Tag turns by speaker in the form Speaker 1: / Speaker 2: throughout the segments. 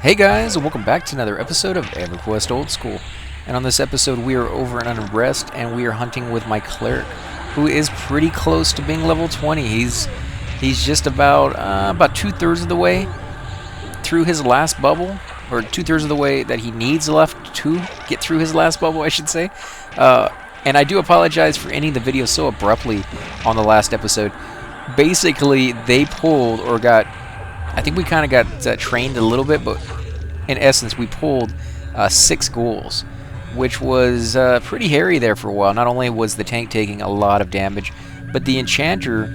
Speaker 1: Hey guys, and welcome back to another episode of Everquest Old School. And on this episode, we are over in Unrest, and we are hunting with my Cleric, who is pretty close to being level 20. He's just about 2/3 of the way through his last bubble, or 2/3 of the way that he needs left to get through his last bubble, I should say. And I do apologize for ending the video so abruptly on the last episode. Basically, they pulled or got. I think we kind of got trained a little bit, but in essence, we pulled 6 ghouls, which was pretty hairy there for a while. Not only was the tank taking a lot of damage, but the enchanter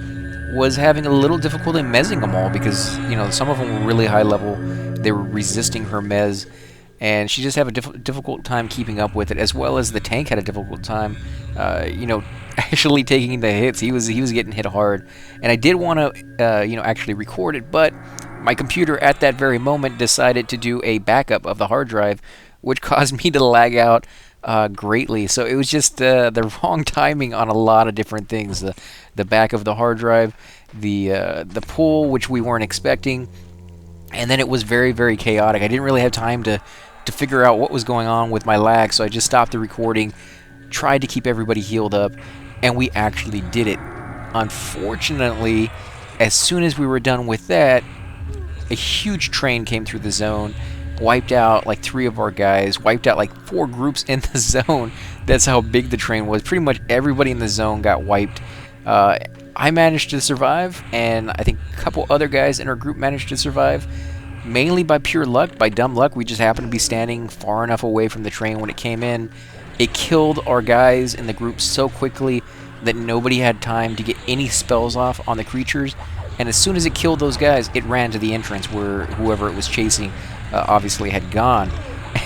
Speaker 1: was having a little difficulty mezzing them all because, you know, some of them were really high level. They were resisting her mez, and she just had a difficult time keeping up with it, as well as the tank had a difficult time, actually taking the hits. He was getting hit hard, and I did want to, actually record it, but my computer at that very moment decided to do a backup of the hard drive, which caused me to lag out greatly. So it was just the wrong timing on a lot of different things. The back of the hard drive, the pull, which we weren't expecting, and then it was very, very chaotic. I didn't really have time to figure out what was going on with my lag, so I just stopped the recording, tried to keep everybody healed up, and we actually did it. Unfortunately, as soon as we were done with that, a huge train came through the zone, wiped out like 3 of our guys, wiped out like 4 groups in the zone. That's how big the train was. Pretty much everybody in the zone got wiped. I managed to survive, and I think a couple other guys in our group managed to survive, mainly by pure luck, by dumb luck. We just happened to be standing far enough away from the train when it came in. It killed our guys in the group so quickly that nobody had time to get any spells off on the creatures. And as soon as it killed those guys, it ran to the entrance where whoever it was chasing obviously had gone.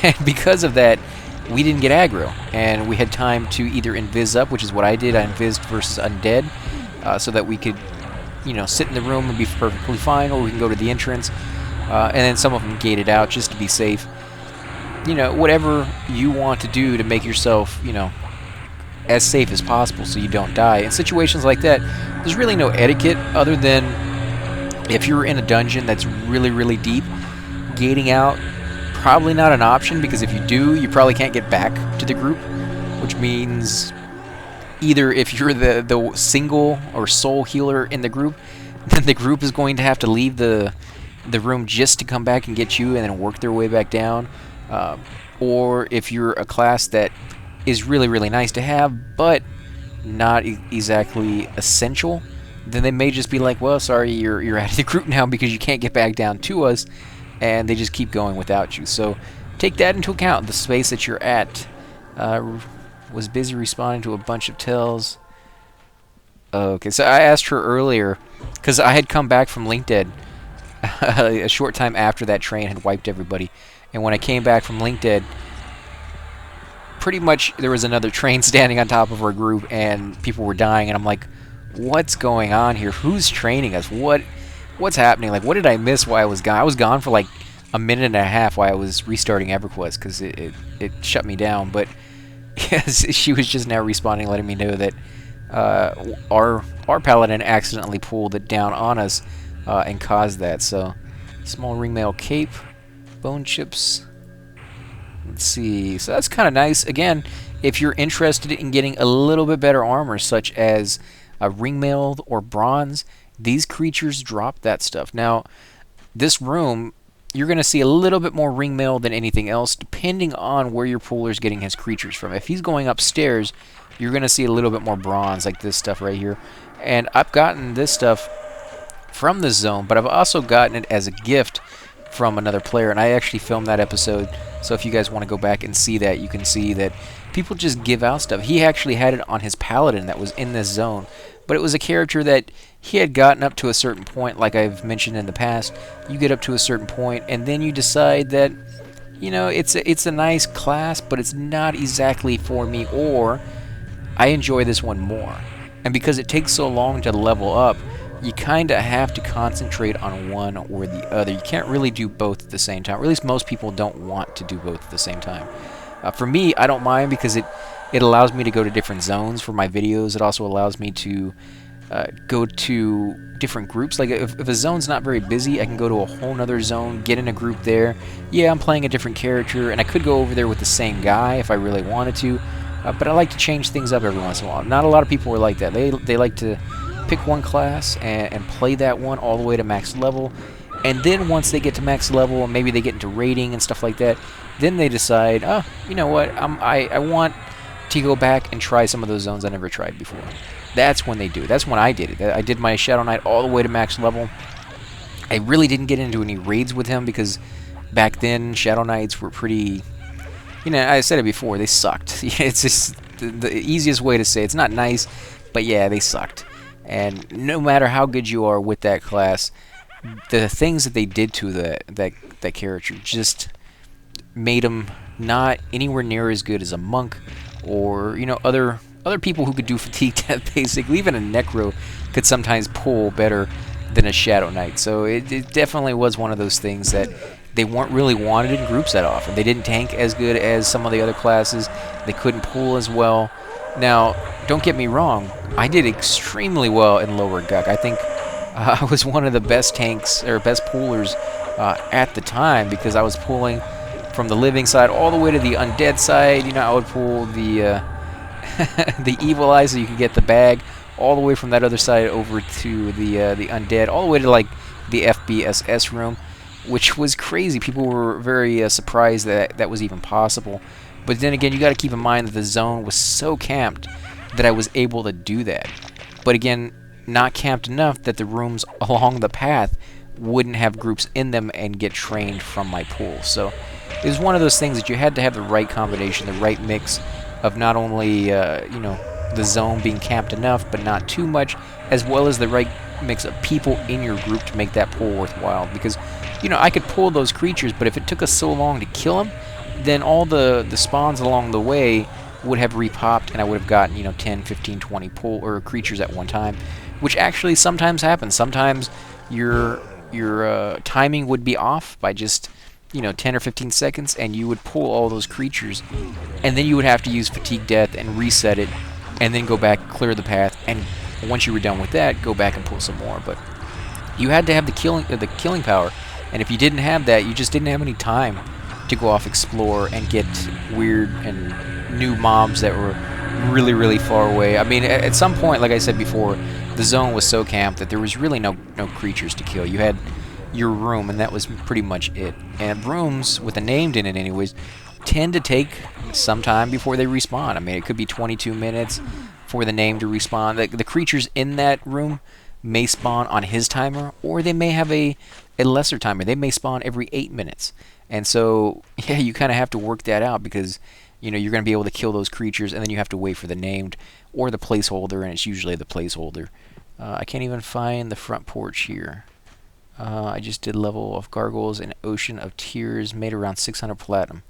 Speaker 1: And because of that, we didn't get aggro. And we had time to either invis up, which is what I did. I invised versus undead, so that we could, sit in the room and be perfectly fine, or we can go to the entrance. And then some of them gated out just to be safe. Whatever you want to do to make yourself, as safe as possible so you don't die. In situations like that, there's really no etiquette other than if you're in a dungeon that's really, really deep, gating out, probably not an option, because if you do, you probably can't get back to the group, which means either if you're the single or sole healer in the group, then the group is going to have to leave the room just to come back and get you and then work their way back down, or if you're a class that is really, really nice to have, but not exactly essential, then they may just be like, well, sorry, you're out of the group now because you can't get back down to us, and they just keep going without you. So take that into account. The space that you're at was busy responding to a bunch of tells. Okay, so I asked her earlier, because I had come back from LinkedIn a short time after that train had wiped everybody, and when I came back from LinkedIn, pretty much there was another train standing on top of our group and people were dying, and I'm like, what's going on here? Who's training us? What's happening? Like, what did I miss while I was gone? I was gone for like a minute and a half while I was restarting Everquest because it shut me down. But yes, she was just now responding, letting me know that our paladin accidentally pulled it down on us and caused that. So small ringmail cape, bone chips. Let's see, so that's kind of nice. Again, if you're interested in getting a little bit better armor, such as a ringmail or bronze, these creatures drop that stuff. Now, this room, you're going to see a little bit more ringmail than anything else, depending on where your puller's getting his creatures from. If he's going upstairs, you're going to see a little bit more bronze, like this stuff right here. And I've gotten this stuff from the zone, but I've also gotten it as a gift from another player, and I actually filmed that episode, so if you guys want to go back and see that, you can see that people just give out stuff. He actually had it on his paladin that was in this zone, but it was a character that he had gotten up to a certain point. Like I've mentioned in the past, you get up to a certain point and then you decide that, it's a nice class, but it's not exactly for me, or I enjoy this one more. And because it takes so long to level up, you kind of have to concentrate on one or the other. You can't really do both at the same time, or at least most people don't want to do both at the same time. For me, I don't mind because it allows me to go to different zones for my videos. It also allows me to go to different groups. Like if a zone's not very busy, I can go to a whole nother zone, get in a group there. Yeah, I'm playing a different character, and I could go over there with the same guy if I really wanted to. But I like to change things up every once in a while. Not a lot of people are like that. They like to pick one class and play that one all the way to max level. And then once they get to max level, and maybe they get into rating and stuff like that, then they decide, oh, you know what, I want to go back and try some of those zones I never tried before. That's when they do it. That's when I did it. I did my Shadow Knight all the way to max level. I really didn't get into any raids with him because back then Shadow Knights were pretty... You know, I said it before, they sucked. It's just the easiest way to say it. It's not nice, but yeah, they sucked. And no matter how good you are with that class, the things that they did to that character just made him not anywhere near as good as a monk or, you know, other people who could do fatigue death. Basically, even a necro could sometimes pull better than a Shadow Knight. So it definitely was one of those things that they weren't really wanted in groups that often. They didn't tank as good as some of the other classes. They couldn't pull as well. Now, don't get me wrong, I did extremely well in lower Guck. I think I was one of the best tanks, or best pullers at the time, because I was pulling from the living side all the way to the undead side. You know, I would pull the the evil eye so you could get the bag, all the way from that other side over to the undead, all the way to like the FBSS room, which was crazy. People were very surprised that that was even possible. But then again, you got to keep in mind that the zone was so camped that I was able to do that. But again, not camped enough that the rooms along the path wouldn't have groups in them and get trained from my pool. So it was one of those things that you had to have the right combination, the right mix of not only you know, the zone being camped enough but not too much, as well as the right mix of people in your group to make that pull worthwhile. Because, you know, I could pull those creatures, but if it took us so long to kill them, then all the spawns along the way would have repopped, and I would have gotten, you know, 10, 15, 20 pull or creatures at one time, which actually sometimes happens. Sometimes your timing would be off by just, you know, 10 or 15 seconds, and you would pull all those creatures, and then you would have to use fatigue death and reset it, and then go back, clear the path, and once you were done with that, go back and pull some more. But you had to have the killing power, and if you didn't have that, you just didn't have any time to go off, explore, and get weird and new mobs that were really, really far away. I mean, at some point, like I said before, the zone was so camped that there was really no creatures to kill. You had your room, and that was pretty much it. And rooms with a named in it anyways tend to take some time before they respawn. I mean, it could be 22 minutes for the name to respawn. The creatures in that room may spawn on his timer, or they may have a lesser timer. They may spawn every 8 minutes. And so, yeah, you kind of have to work that out, because, you know, you're going to be able to kill those creatures, and then you have to wait for the named or the placeholder, and it's usually the placeholder. I can't even find the front porch here. I just did level of Gargoyles and Ocean of Tears, made around 600 platinum.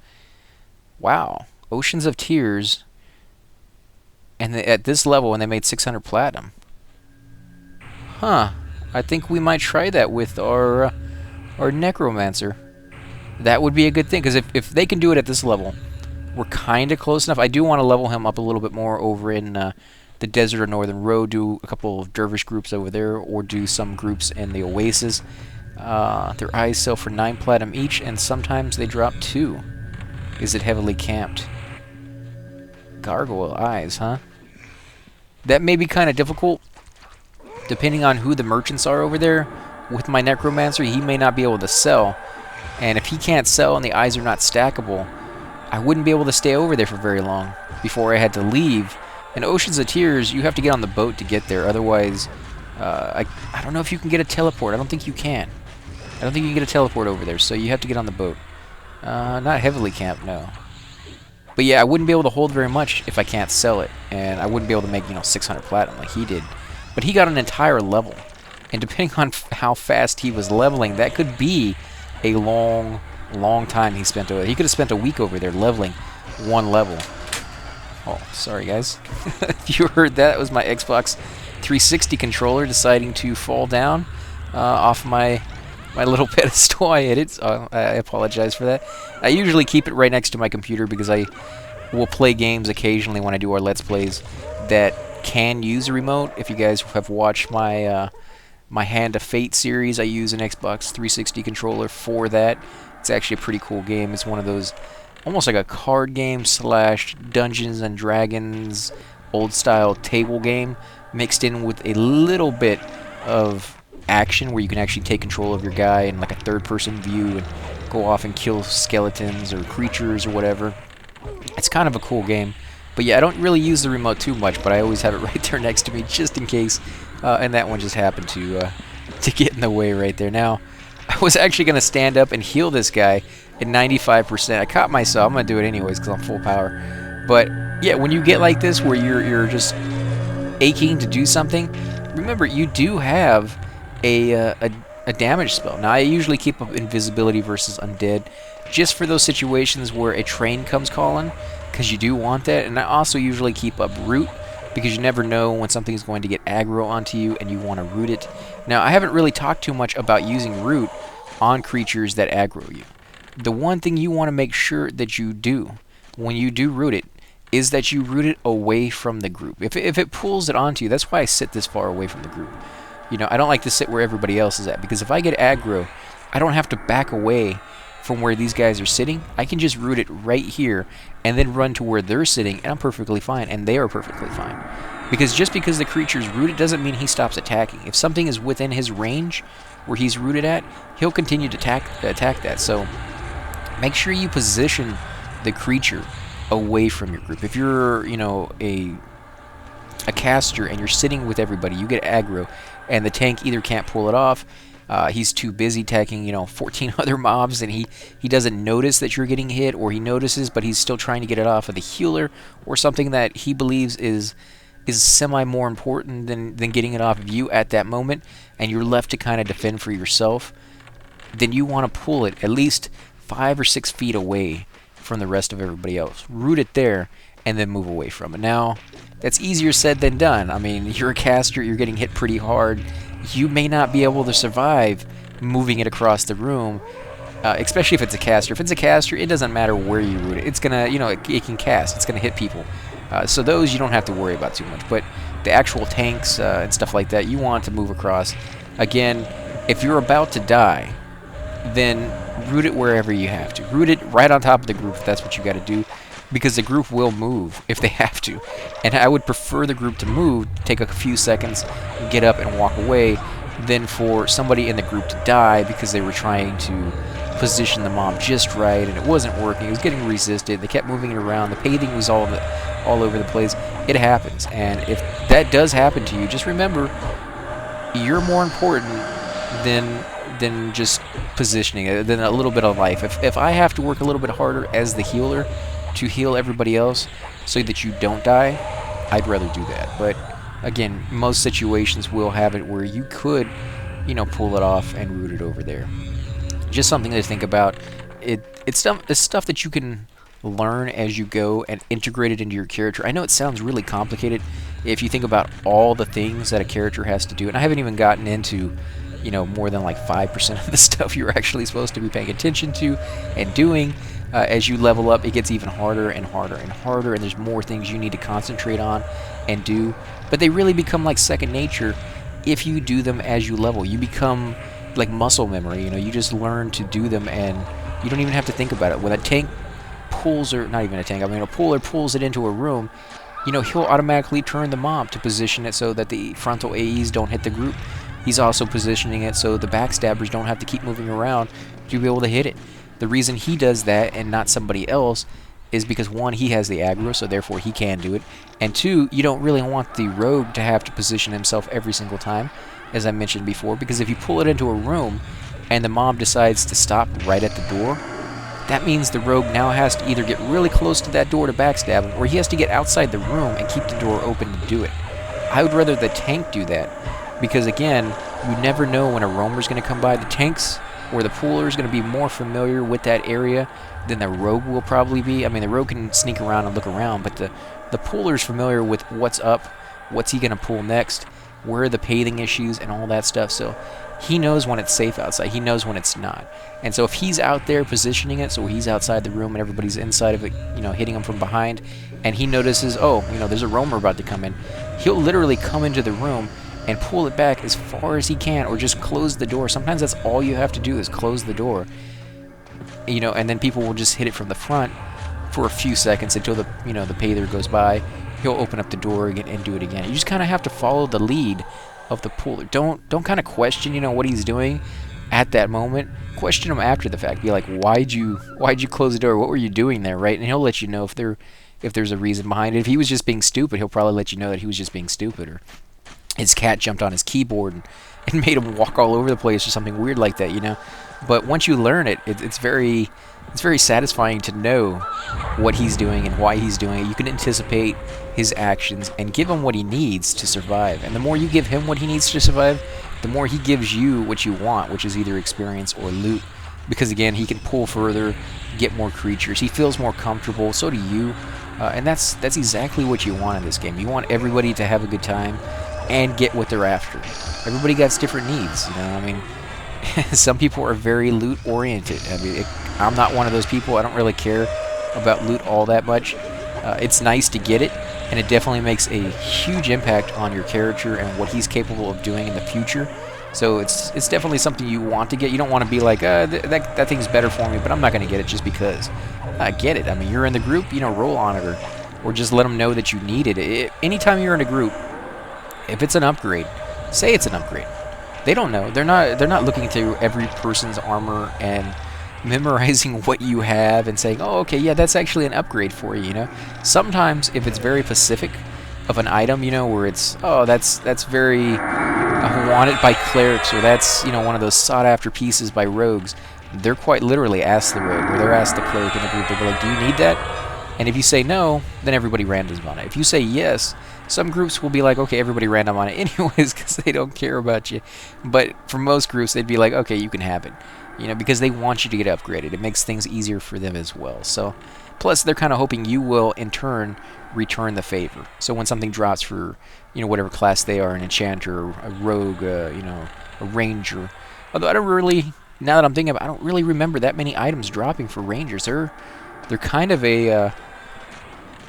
Speaker 1: Wow, Oceans of Tears, and at this level, and they made 600 platinum. Huh, I think we might try that with our Necromancer. That would be a good thing, because if they can do it at this level, we're kind of close enough. I do want to level him up a little bit more over in the Desert or Northern Road, do a couple of dervish groups over there, or do some groups in the Oasis. Their eyes sell for 9 platinum each, and sometimes they drop 2. Is it heavily camped? Gargoyle eyes, huh? That may be kind of difficult, depending on who the merchants are over there. With my Necromancer, he may not be able to sell. And if he can't sell and the eyes are not stackable, I wouldn't be able to stay over there for very long before I had to leave. In Oceans of Tears, you have to get on the boat to get there. Otherwise, I don't know if you can get a teleport. I don't think you can. I don't think you can get a teleport over there, so you have to get on the boat. Not heavily camped, no. But yeah, I wouldn't be able to hold very much if I can't sell it. And I wouldn't be able to make, you know, 600 platinum like he did. But he got an entire level. And depending on how fast he was leveling, that could be a long time he spent over there. He could have spent a week over there leveling one level. Oh, sorry guys. If you heard that, it was my Xbox 360 controller deciding to fall down off my little pedestal. I hit it, so I apologize for that. I usually keep it right next to my computer because I will play games occasionally when I do our Let's Plays that can use a remote. If you guys have watched my Hand of Fate series, I use an Xbox 360 controller for that. It's actually a pretty cool game. It's one of those almost like a card game slash Dungeons and Dragons old style table game mixed in with a little bit of action where you can actually take control of your guy in like a third person view and go off and kill skeletons or creatures or whatever. It's kind of a cool game. But yeah, I don't really use the remote too much, but I always have it right there next to me just in case. And that one just happened to get in the way right there. Now, I was actually going to stand up and heal this guy at 95%. I caught myself. I'm going to do it anyways because I'm full power. But yeah, when you get like this where you're just aching to do something, remember you do have a damage spell. Now, I usually keep up invisibility versus undead just for those situations where a train comes calling, because you do want that. And I also usually keep up root, because you never know when something's going to get aggro onto you and you want to root it. Now, I haven't really talked too much about using root on creatures that aggro you. The one thing you want to make sure that you do when you do root it is that you root it away from the group. If it pulls it onto you, that's why I sit this far away from the group. You know, I don't like to sit where everybody else is at, because if I get aggro, I don't have to back away from where these guys are sitting. I can just root it right here and then run to where they're sitting, and I'm perfectly fine, and they are perfectly fine. Because just because the creature's rooted doesn't mean he stops attacking. If something is within his range where he's rooted at, he'll continue to attack that. So make sure you position the creature away from your group. If you're, you know, a caster and you're sitting with everybody, you get aggro, and the tank either can't pull it off, he's too busy attacking, you know, 14 other mobs, and he doesn't notice that you're getting hit, or he notices but he's still trying to get it off of the healer, or something that he believes is semi more important than getting it off of you at that moment, and you're left to kind of defend for yourself, then you want to pull it at least 5 or 6 feet away from the rest of everybody else. Root it there, and then move away from it. Now, that's easier said than done. I mean, you're a caster, you're getting hit pretty hard. You may not be able to survive moving it across the room, especially if it's a caster. If it's a caster, it doesn't matter where you root it. It's gonna, you know, it can cast. It's gonna hit people. So those you don't have to worry about too much. But the actual tanks and stuff like that, you want to move across. Again, if you're about to die, then root it wherever you have to. Root it right on top of the group if that's what you got to do, because the group will move if they have to. And I would prefer the group to move, take a few seconds, get up and walk away, than for somebody in the group to die because they were trying to position the mob just right and it wasn't working. It was getting resisted. They kept moving it around. The paving was all over the place. It happens. And if that does happen to you, just remember, you're more important than just positioning it, than a little bit of life. If I have to work a little bit harder as the healer to heal everybody else so that you don't die, I'd rather do that. But again, most situations will have it where you could, you know, pull it off and root it over there. Just something to think about. It's stuff that you can learn as you go and integrate it into your character. I know it sounds really complicated if you think about all the things that a character has to do, and I haven't even gotten into, you know, more than like 5% of the stuff you're actually supposed to be paying attention to and doing. As you level up, it gets even harder and harder and harder, and there's more things you need to concentrate on and do. But they really become like second nature if you do them as you level. You become like muscle memory, you know, you just learn to do them and you don't even have to think about it. When a tank pulls, or not even a tank, I mean a puller pulls it into a room, you know, he'll automatically turn the mob to position it so that the frontal AEs don't hit the group. He's also positioning it so the backstabbers don't have to keep moving around to be able to hit it. The reason he does that and not somebody else is because, one, he has the aggro, so therefore he can do it, and two, you don't really want the rogue to have to position himself every single time, as I mentioned before, because if you pull it into a room and the mob decides to stop right at the door, that means the rogue now has to either get really close to that door to backstab him, or he has to get outside the room and keep the door open to do it. I would rather the tank do that, because again, you never know when a roamer's going to come by. The tanks or the puller is going to be more familiar with that area than the rogue will probably be. I mean, the rogue can sneak around and look around, but the puller's familiar with what's up, what's he going to pull next, where are the paving issues, and all that stuff. So he knows when it's safe outside. He knows when it's not. And so if he's out there positioning it, so he's outside the room and everybody's inside of it, hitting him from behind, and he notices, oh, there's a roamer about to come in, he'll literally come into the room and pull it back as far as he can, or just close the door. Sometimes that's all you have to do is close the door. And then people will just hit it from the front for a few seconds until the payler goes by. He'll open up the door again and do it again. You just kind of have to follow the lead of the puller. Don't kind of question, what he's doing at that moment. Question him after the fact. Be like, why'd you close the door? What were you doing there, right? And he'll let you know if there's a reason behind it. If he was just being stupid, he'll probably let you know that he was just being stupid, or his cat jumped on his keyboard and made him walk all over the place or something weird like that, But once you learn it, it's very satisfying to know what he's doing and why he's doing it. You can anticipate his actions and give him what he needs to survive. And the more you give him what he needs to survive, the more he gives you what you want, which is either experience or loot. Because again, he can pull further, get more creatures. He feels more comfortable. So do you. And that's exactly what you want in this game. You want everybody to have a good time and get what they're after. Everybody got different needs. Some people are very loot oriented. I'm not one of those people. I don't really care about loot all that much. It's nice to get it, and it definitely makes a huge impact on your character and what he's capable of doing in the future. So it's definitely something you want to get. You don't want to be like, that thing's better for me, but I'm not going to get it just because. Get it. You're in the group, roll on it, or just let them know that you need it. Anytime you're in a group, if it's an upgrade, say it's an upgrade. They don't know. They're not looking through every person's armor and memorizing what you have and saying, oh, okay, yeah, that's actually an upgrade for you, Sometimes, if it's very specific of an item, where it's, oh, that's very wanted by clerics, or that's, one of those sought-after pieces by rogues, they're quite literally ask the rogue, or they're ask the cleric in the group, they'll be like, do you need that? And if you say no, then everybody randoms on it. If you say yes, some groups will be like, okay, everybody random on it anyways because they don't care about you. But for most groups, they'd be like, okay, you can have it. Because they want you to get upgraded. It makes things easier for them as well. So, plus, they're kind of hoping you will, in turn, return the favor. So when something drops for, whatever class they are, an enchanter, a rogue, a ranger. Although I don't really, now that I'm thinking about it, I don't really remember that many items dropping for rangers. They're kind of a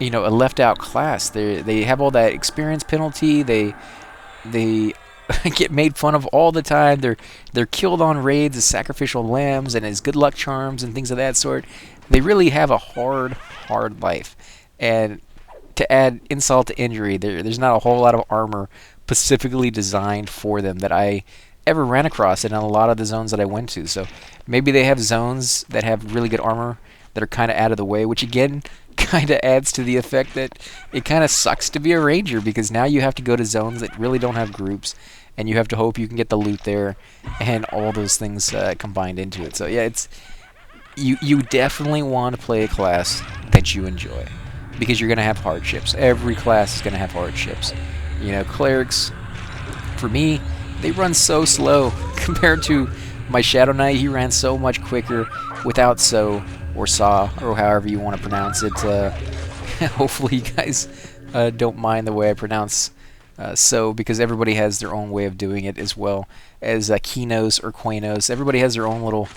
Speaker 1: left-out class. They have all that experience penalty. They get made fun of all the time. They're killed on raids as sacrificial lambs and as good luck charms and things of that sort. They really have a hard life. And to add insult to injury, there's not a whole lot of armor specifically designed for them that I ever ran across in a lot of the zones that I went to. So maybe they have zones that have really good armor that are kind of out of the way, which again kind of adds to the effect that it kind of sucks to be a ranger, because now you have to go to zones that really don't have groups, and you have to hope you can get the loot there, and all those things combined into it. So yeah, it's you definitely want to play a class that you enjoy, because you're going to have hardships. Every class is going to have hardships. Clerics, for me, they run so slow compared to my Shadow Knight. He ran so much quicker without so, or saw, or however you want to pronounce it. Hopefully you guys don't mind the way I pronounce so, because everybody has their own way of doing it, as well as Kinos or Quanos. Everybody has their own little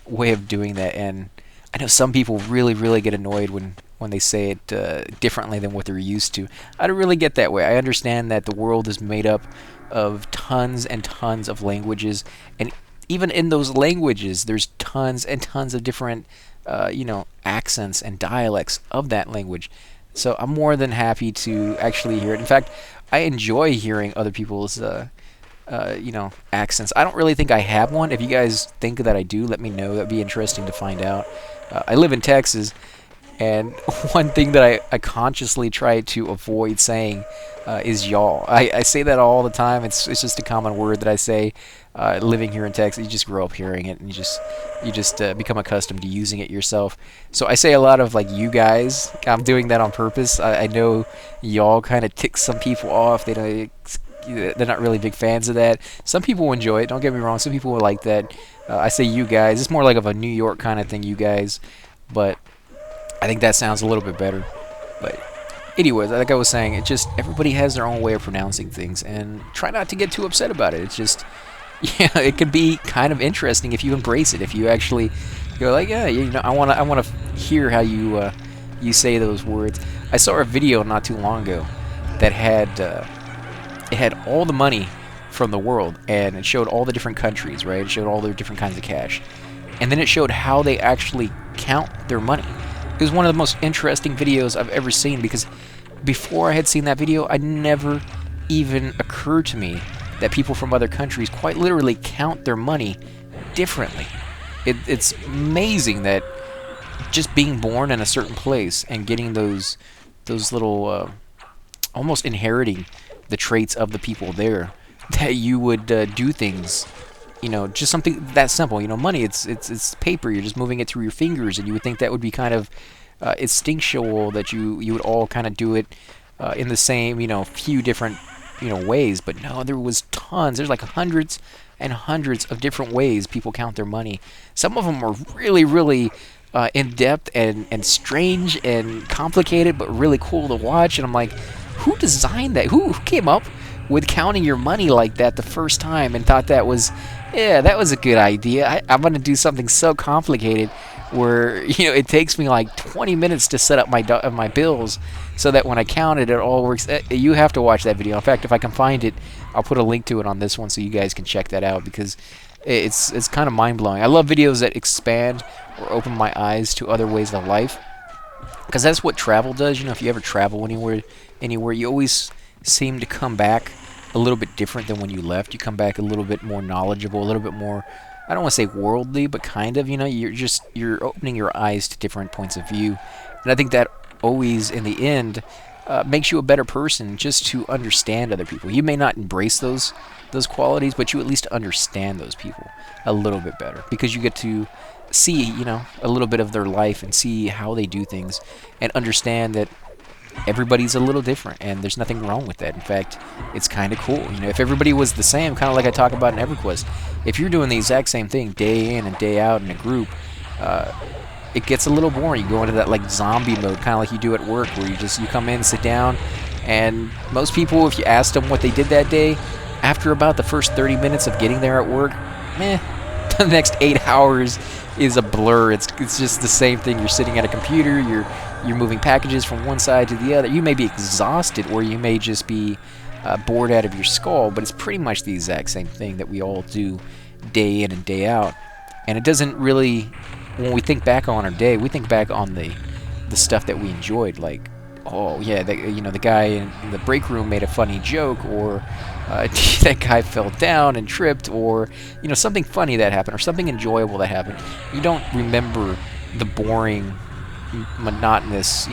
Speaker 1: way of doing that, and I know some people really get annoyed when they say it differently than what they're used to. I don't really get that way. I understand that the world is made up of tons and tons of languages, and even in those languages, there's tons and tons of different accents and dialects of that language. So I'm more than happy to actually hear it. In fact, I enjoy hearing other people's accents. I don't really think I have one. If you guys think that I do, let me know. That'd be interesting to find out. I live in Texas, and one thing that I consciously try to avoid saying is y'all. I say that all the time. It's just a common word that I say. Living here in Texas, you just grow up hearing it, and you just become accustomed to using it yourself. So I say a lot of like you guys. I'm doing that on purpose. I know y'all kind of tick some people off. They're not really big fans of that. Some people enjoy it. Don't get me wrong. Some people will like that. I say you guys. It's more like of a New York kind of thing, you guys. But I think that sounds a little bit better. But anyways, like I was saying, it just everybody has their own way of pronouncing things, and try not to get too upset about it. It's just Yeah, it could be kind of interesting if you embrace it. If you actually go like, yeah, I want to hear how you say those words. I saw a video not too long ago that had it had all the money from the world, and it showed all the different countries, right? It showed all their different kinds of cash, and then it showed how they actually count their money. It was one of the most interesting videos I've ever seen, because before I had seen that video, it never even occurred to me that people from other countries quite literally count their money differently. It's amazing that just being born in a certain place and getting those little almost inheriting the traits of the people there, that you would do things, just something that simple. Money, it's paper. You're just moving it through your fingers, and you would think that would be kind of instinctual, that you would all kind of do it in the same few different ways. But no, there was tons. There's like hundreds and hundreds of different ways people count their money. Some of them are really, really in depth and strange and complicated, but really cool to watch. And I'm like, who designed that? Who came up with counting your money like that the first time and thought that was a good idea? I'm going to do something so complicated where it takes me like 20 minutes to set up my bills, so that when I count it all works. You have to watch that video. In fact, if I can find it, I'll put a link to it on this one so you guys can check that out, because it's kind of mind-blowing. I love videos that expand or open my eyes to other ways of life, because that's what travel does. If you ever travel anywhere, you always seem to come back a little bit different than when you left. You come back a little bit more knowledgeable, a little bit more, I don't want to say worldly, but kind of, you're opening your eyes to different points of view. And I think that always, in the end, makes you a better person, just to understand other people. You may not embrace those qualities, but you at least understand those people a little bit better, because you get to see, a little bit of their life and see how they do things, and understand that everybody's a little different, and there's nothing wrong with that. In fact, it's kind of cool. If everybody was the same, kind of like I talk about in EverQuest, if you're doing the exact same thing day in and day out in a group, it gets a little boring. You go into that like zombie mode, kind of like you do at work, where you come in, sit down, and most people, if you asked them what they did that day, after about the first 30 minutes of getting there at work, the next 8 hours is a blur. It's just the same thing. You're sitting at a computer, you're moving packages from one side to the other. You may be exhausted, or you may just be bored out of your skull, but it's pretty much the exact same thing that we all do day in and day out. And it doesn't really, when we think back on our day, we think back on the stuff that we enjoyed, like, oh yeah, the guy in the break room made a funny joke, or that guy fell down and tripped, or something funny that happened, or something enjoyable that happened. You don't remember the boring, monotonous,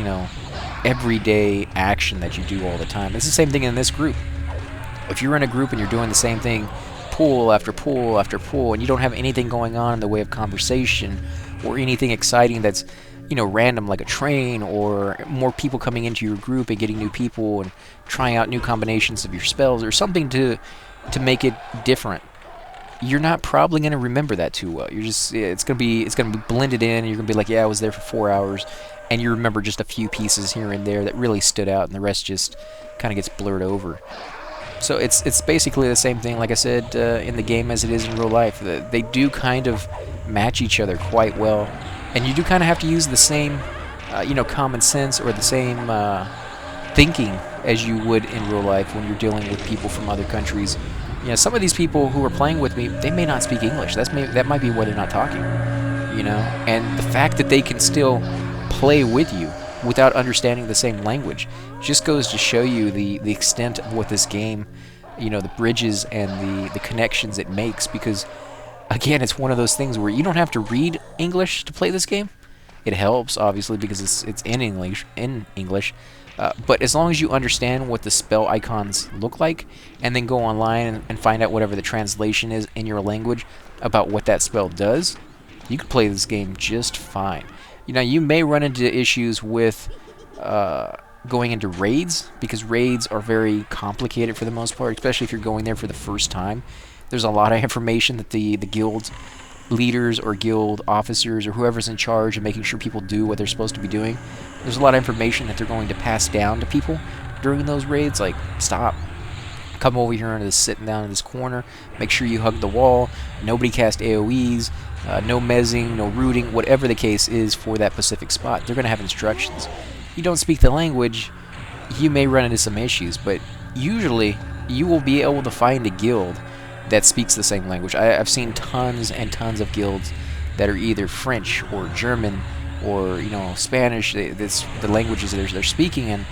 Speaker 1: everyday action that you do all the time. It's the same thing in this group. If you're in a group and you're doing the same thing, pool after pool after pool, and you don't have anything going on in the way of conversation or anything exciting that's random, like a train, or more people coming into your group and getting new people and trying out new combinations of your spells, or something to make it different, you're not probably going to remember that too well. It's gonna be blended in, and you're gonna be like, yeah, I was there for 4 hours, and you remember just a few pieces here and there that really stood out, and the rest just kind of gets blurred over. So it's basically the same thing, like I said, in the game as it is in real life. They do kind of match each other quite well, and you do kind of have to use the same, common sense, or the same thinking as you would in real life when you're dealing with people from other countries. Some of these people who are playing with me, they may not speak English. That might be why they're not talking. And the fact that they can still play with you without understanding the same language just goes to show you the extent of what this game, the bridges and the connections it makes. Because again, it's one of those things where you don't have to read English to play this game. It helps, obviously, because it's in English. But as long as you understand what the spell icons look like, and then go online and find out whatever the translation is in your language about what that spell does, you can play this game just fine. You may run into issues with going into raids, because raids are very complicated for the most part, especially if you're going there for the first time. There's a lot of information that the guild leaders or guild officers or whoever's in charge of making sure people do what they're supposed to be doing, there's a lot of information that they're going to pass down to people during those raids, like, stop, Come over here and just sitting down in this corner. Make sure you hug the wall. Nobody cast AoEs. No mezzing, no rooting, whatever the case is for that specific spot. They're going to have instructions. You don't speak the language, you may run into some issues, but usually you will be able to find a guild that speaks the same language. I've seen tons and tons of guilds that are either French or German or Spanish. That's the languages they're speaking in.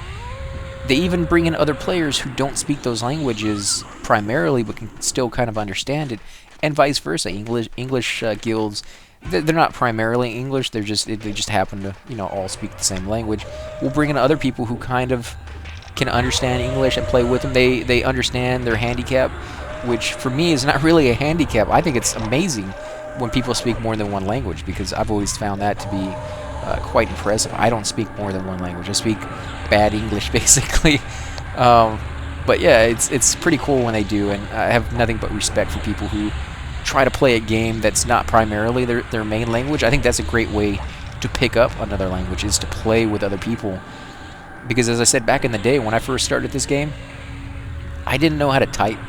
Speaker 1: They even bring in other players who don't speak those languages primarily, but can still kind of understand it, and vice versa. English guilds, they're not primarily English. They just happen to all speak the same language. We'll bring in other people who kind of can understand English and play with them. They understand their handicap, which for me is not really a handicap. I think it's amazing when people speak more than one language, because I've always found that to be quite impressive. I don't speak more than one language. I speak bad English, basically. But yeah, it's pretty cool when they do, and I have nothing but respect for people who try to play a game that's not primarily their main language. I think that's a great way to pick up another language, is to play with other people. Because as I said back in the day, when I first started this game, I didn't know how to type.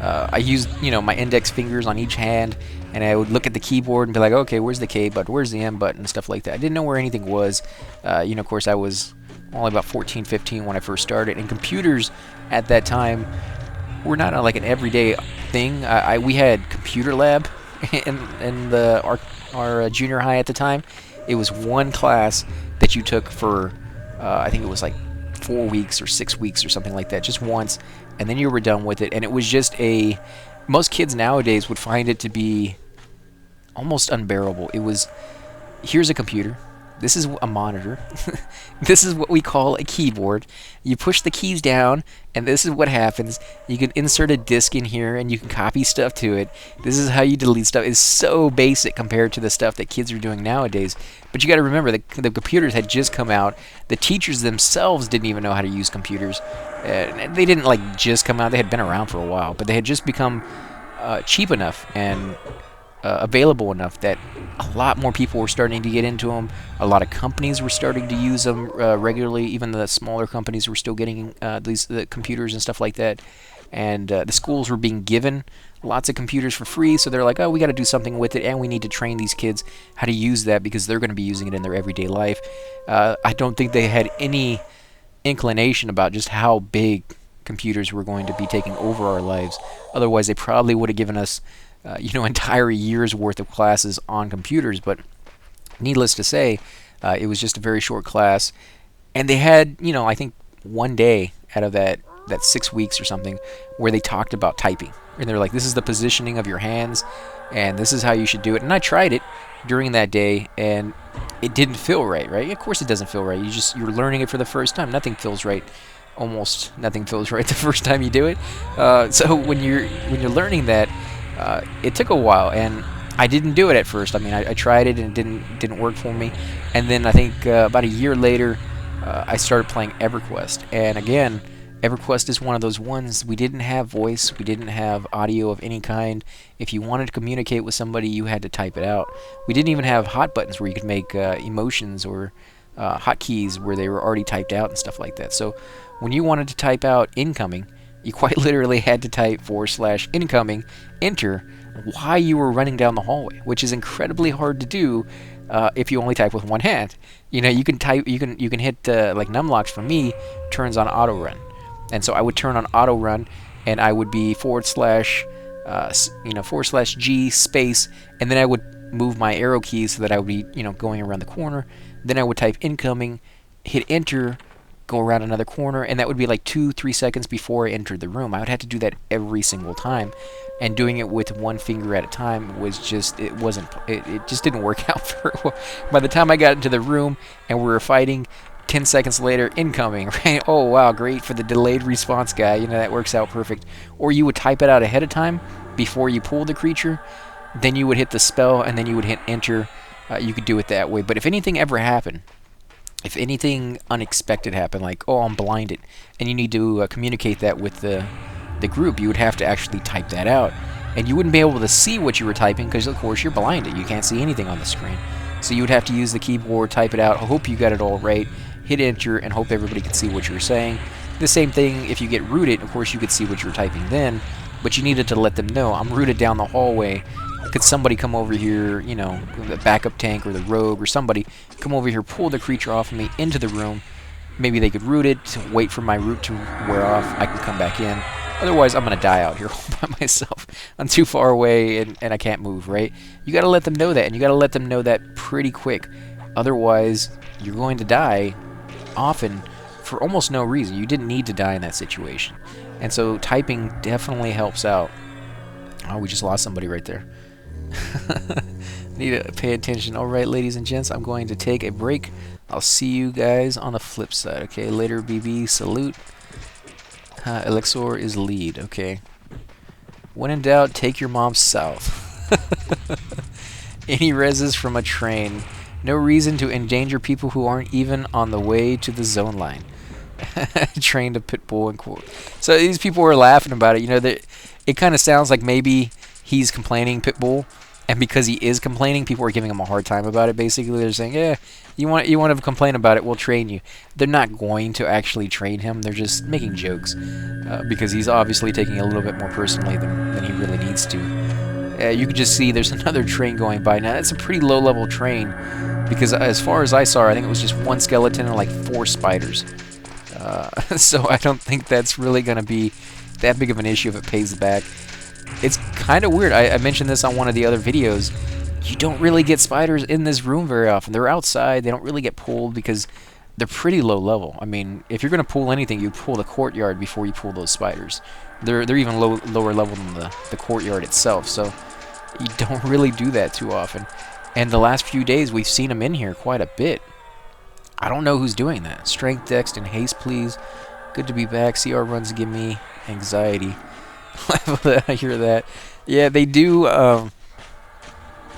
Speaker 1: I used, my index fingers on each hand, and I would look at the keyboard and be like, okay, where's the K button, where's the M button, and stuff like that. I didn't know where anything was. Of course, I was only about 14, 15 when I first started, and computers at that time were not like an everyday thing. We had computer lab in our junior high at the time. It was one class that you took for, I think it was like 4 weeks or 6 weeks or something like that, just once, and then you were done with it. And it was just most kids nowadays would find it to be almost unbearable. It was, here's a computer, this is a monitor, this is what we call a keyboard, you push the keys down, and this is what happens. You can insert a disk in here, and you can copy stuff to it. This is how you delete stuff. It's so basic compared to the stuff that kids are doing nowadays. But you got to remember, the computers had just come out. The teachers themselves didn't even know how to use computers. They didn't just come out. They had been around for a while, but they had just become cheap enough and available enough that a lot more people were starting to get into them. A lot of companies were starting to use them regularly. Even the smaller companies were still getting the computers and stuff like that. And the schools were being given lots of computers for free, so they're like, oh, we got to do something with it, and we need to train these kids how to use that, because they're going to be using it in their everyday life. I don't think they had any inclination about just how big computers were going to be taking over our lives. Otherwise, they probably would have given us entire year's worth of classes on computers. But needless to say, it was just a very short class, and they had, I think one day out of that 6 weeks or something where they talked about typing, and they're like, this is the positioning of your hands, and this is how you should do it. And I tried it during that day, and it didn't feel right. Of course it doesn't feel right. You're learning it for the first time. Nothing feels right. Almost nothing feels right the first time you do it. So when you're learning that, it took a while, and I didn't do it at first. I mean, I tried it, and it didn't work for me. And then I think about a year later, I started playing Everquest. And again, Everquest is one of those ones, we didn't have voice, we didn't have audio of any kind. If you wanted to communicate with somebody, you had to type it out. We didn't even have hot buttons where you could make emotions or hotkeys where they were already typed out and stuff like that. So when you wanted to type out incoming, you quite literally had to type /incoming, enter, while you were running down the hallway, which is incredibly hard to do if you only type with one hand. You can type, you can hit like numlocks for me turns on auto run, and so I would turn on auto run, and I would be /G space, and then I would move my arrow keys so that I would be going around the corner. Then I would type incoming, hit enter, go around another corner, and that would be like 2-3 seconds before I entered the room. I would have to do that every single time, and doing it with one finger at a time was just, it just didn't work out very well. By the time I got into the room and we were fighting, 10 seconds later, incoming, right? Oh wow, great for the delayed response guy, that works out perfect. Or you would type it out ahead of time before you pull the creature, then you would hit the spell, and then you would hit enter. You could do it that way. But if anything ever happened, if anything unexpected happened, like, oh, I'm blinded, and you need to communicate that with the group, you would have to actually type that out. And you wouldn't be able to see what you were typing because, of course, you're blinded. You can't see anything on the screen. So you would have to use the keyboard, type it out, hope you got it all right, hit enter, and hope everybody could see what you were saying. The same thing if you get rooted. Of course, you could see what you were typing then, but you needed to let them know, I'm rooted down the hallway. Could somebody come over here, you know, the backup tank or the rogue or somebody, come over here, pull the creature off of me into the room. Maybe they could root it, wait for my root to wear off, I can come back in. Otherwise, I'm going to die out here all by myself. I'm too far away and I can't move, right? You got to let them know that, and you got to let them know that pretty quick. Otherwise, you're going to die often for almost no reason. You didn't need to die in that situation. And so typing definitely helps out. Oh, we just lost somebody right there. Need to pay attention. Alright, ladies and gents, I'm going to take a break. I'll see you guys on the flip side. Okay, later, BB. Salute. Elixir is lead. Okay. When in doubt, take your mom south. Any reses from a train. No reason to endanger people who aren't even on the way to the zone line. Trained a pit bull and quote. So these people were laughing about it. You know, it kind of sounds like maybe he's complaining, pit bull, and because he is complaining, people are giving him a hard time about it. Basically, they're saying, "Yeah, you want to complain about it? We'll train you." They're not going to actually train him. They're just making jokes because he's obviously taking it a little bit more personally than he really needs to. You can just see there's another train going by. Now, that's a pretty low-level train because as far as I saw, I think it was just one skeleton and like 4 spiders. So I don't think that's really going to be that big of an issue if it pays back. It's kind of weird. I mentioned this on one of the other videos. You don't really get spiders in this room very often. They're outside. They don't really get pulled because they're pretty low level. I mean, if you're going to pull anything, you pull the courtyard before you pull those spiders. They're even lower level than the courtyard itself, so you don't really do that too often. And the last few days, we've seen them in here quite a bit. I don't know who's doing that. Strength, dex, and haste, please. Good to be back. CR runs give me anxiety. I hear that. Yeah, they do.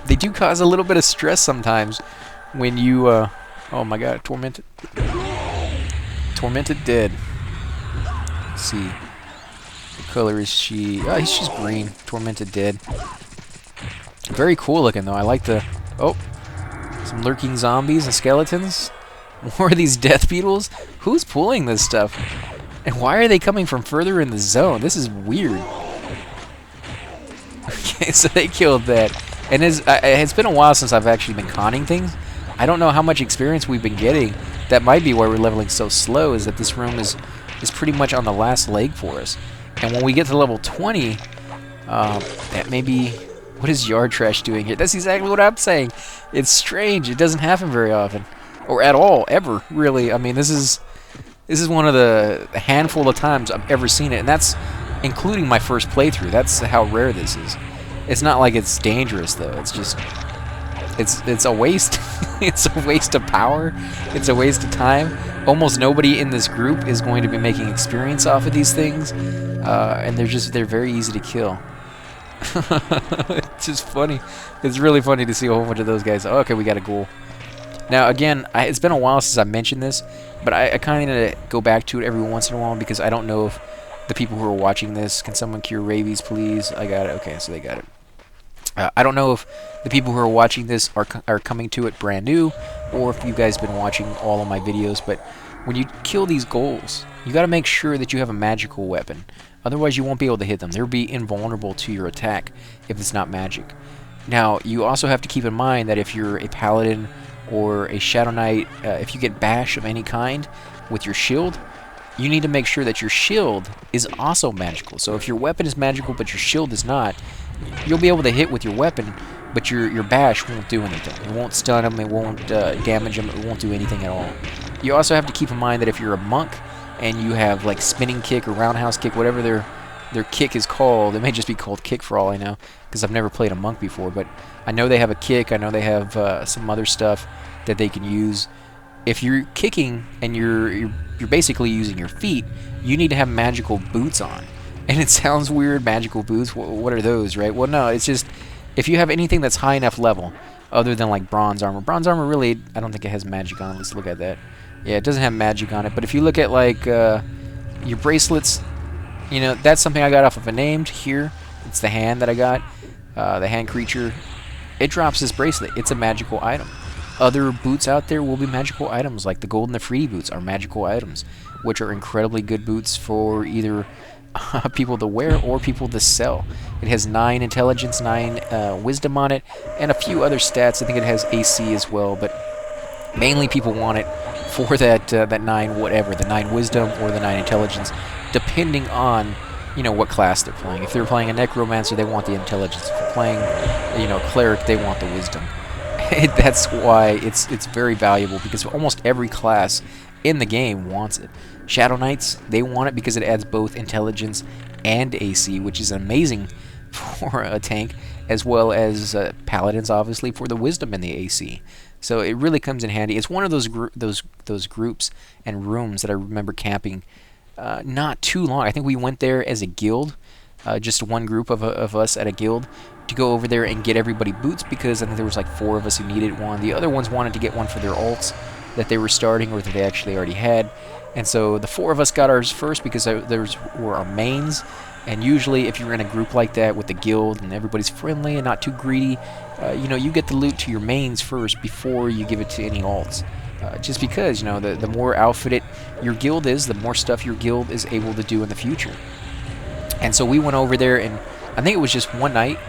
Speaker 1: They do cause a little bit of stress sometimes when you. Oh my God, tormented. Tormented dead. Let's see. What color is she? Oh, she's green. Tormented dead. Very cool looking though. I like the. Oh, some lurking zombies and skeletons. More of these death beetles. Who's pulling this stuff? And why are they coming from further in the zone? This is weird. Okay, so they killed that. And it's been a while since I've actually been conning things. I don't know how much experience we've been getting. That might be why we're leveling so slow, is that this room is pretty much on the last leg for us. And when we get to level 20, that may be... What is Yard Trash doing here? That's exactly what I'm saying. It's strange. It doesn't happen very often. Or at all, ever, really. I mean, this is one of the handful of times I've ever seen it, and that's including my first playthrough. That's how rare this is. It's not like it's dangerous, though. It's just... It's a waste. It's a waste of power. It's a waste of time. Almost nobody in this group is going to be making experience off of these things, and they're very easy to kill. It's just funny. It's really funny to see a whole bunch of those guys. Oh, okay, we got a ghoul. Now, again, it's been a while since I mentioned this, but I kind of go back to it every once in a while because I don't know if the people who are watching this, can someone cure rabies, please? I got it. Okay, so they got it. I don't know if the people who are watching this are coming to it brand new, or if you guys have been watching all of my videos, but when you kill these ghouls, you got to make sure that you have a magical weapon. Otherwise, you won't be able to hit them. They'll be invulnerable to your attack if it's not magic. Now, you also have to keep in mind that if you're a paladin or a shadow knight, if you get bash of any kind with your shield, you need to make sure that your shield is also magical. So if your weapon is magical but your shield is not, you'll be able to hit with your weapon, but your bash won't do anything. It won't stun them, it won't damage them, it won't do anything at all. You also have to keep in mind that if you're a monk and you have like spinning kick or roundhouse kick, whatever their kick is called, it may just be called kick for all I know, because I've never played a monk before, but I know they have a kick, I know they have some other stuff that they can use. If you're kicking and you're basically using your feet, you need to have magical boots on. And it sounds weird, magical boots, what are those, right? Well, no, it's just, if you have anything that's high enough level, other than like bronze armor really, I don't think it has magic on it. Let's look at that. Yeah, it doesn't have magic on it, but if you look at like your bracelets, you know, that's something I got off of a named here. It's the hand that I got, the hand creature. It drops this bracelet. It's a magical item. Other boots out there will be magical items, like the gold and the free boots are magical items, which are incredibly good boots for either people to wear or people to sell. It has 9 intelligence, 9 wisdom on it, and a few other stats. I think it has AC as well, but mainly people want it for that 9 whatever, the 9 wisdom or the 9 intelligence, depending on what class they're playing. If they're playing a necromancer, they want the intelligence. If they're playing cleric, they want the wisdom. That's why it's very valuable, because almost every class in the game wants it. Shadow Knights, they want it because it adds both intelligence and AC, which is amazing for a tank, as well as paladins, obviously, for the wisdom and the AC. So it really comes in handy. It's one of those groups and rooms that I remember camping not too long. I think we went there as a guild, just one group of us at a guild, to go over there and get everybody boots, because I think there was like 4 of us who needed one. The other ones wanted to get one for their alts that they were starting or that they actually already had. And so the 4 of us got ours first, because those were our mains. And usually if you're in a group like that with the guild and everybody's friendly and not too greedy, you get the loot to your mains first before you give it to any alts. Just because, the more outfitted your guild is, the more stuff your guild is able to do in the future. And so we went over there, and I think it was just one night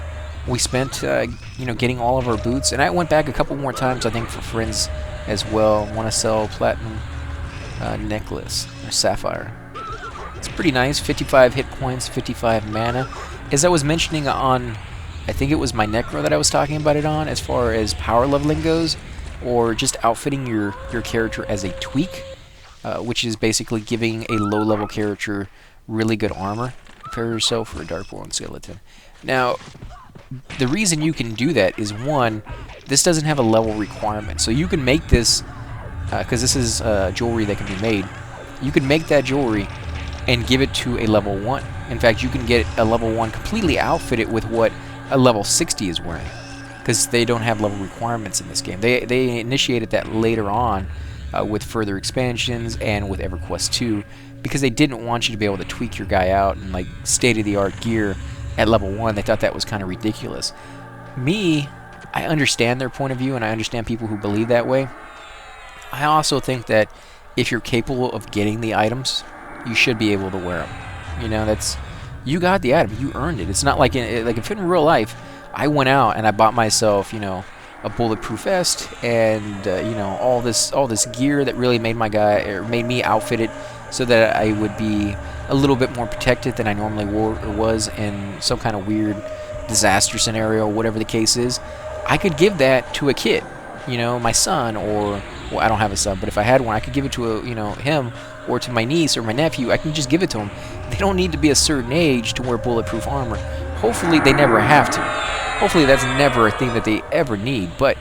Speaker 1: we spent, getting all of our boots. And I went back a couple more times, I think, for friends as well. Want to sell platinum necklace or sapphire. It's pretty nice. 55 hit points, 55 mana. As I was mentioning on, I think it was my Necro that I was talking about it on, as far as power leveling goes, or just outfitting your character as a tweak, which is basically giving a low-level character really good armor. Prepare yourself for a Darkborn skeleton. Now, the reason you can do that is, one, this doesn't have a level requirement. So you can make this, because this is jewelry that can be made, you can make that jewelry and give it to a level 1. In fact, you can get a level 1 completely outfitted with what a level 60 is wearing, because they don't have level requirements in this game. They initiated that later on with further expansions and with Everquest 2, because they didn't want you to be able to tweak your guy out in like state-of-the-art gear at level 1. They thought that was kind of ridiculous. I understand their point of view, and I understand people who believe that way. I also think that if you're capable of getting the items, you should be able to wear them. You got the item, you earned it. It's not like if in real life I went out and I bought myself, a bulletproof vest and all this gear that really made my guy, or made me outfitted so that I would be a little bit more protected than I normally was in some kind of weird disaster scenario, whatever the case is. I could give that to a kid, my son, or, well, I don't have a son, but if I had one, I could give it to him, or to my niece or my nephew. I can just give it to them. They don't need to be a certain age to wear bulletproof armor. Hopefully they never have to. Hopefully that's never a thing that they ever need, but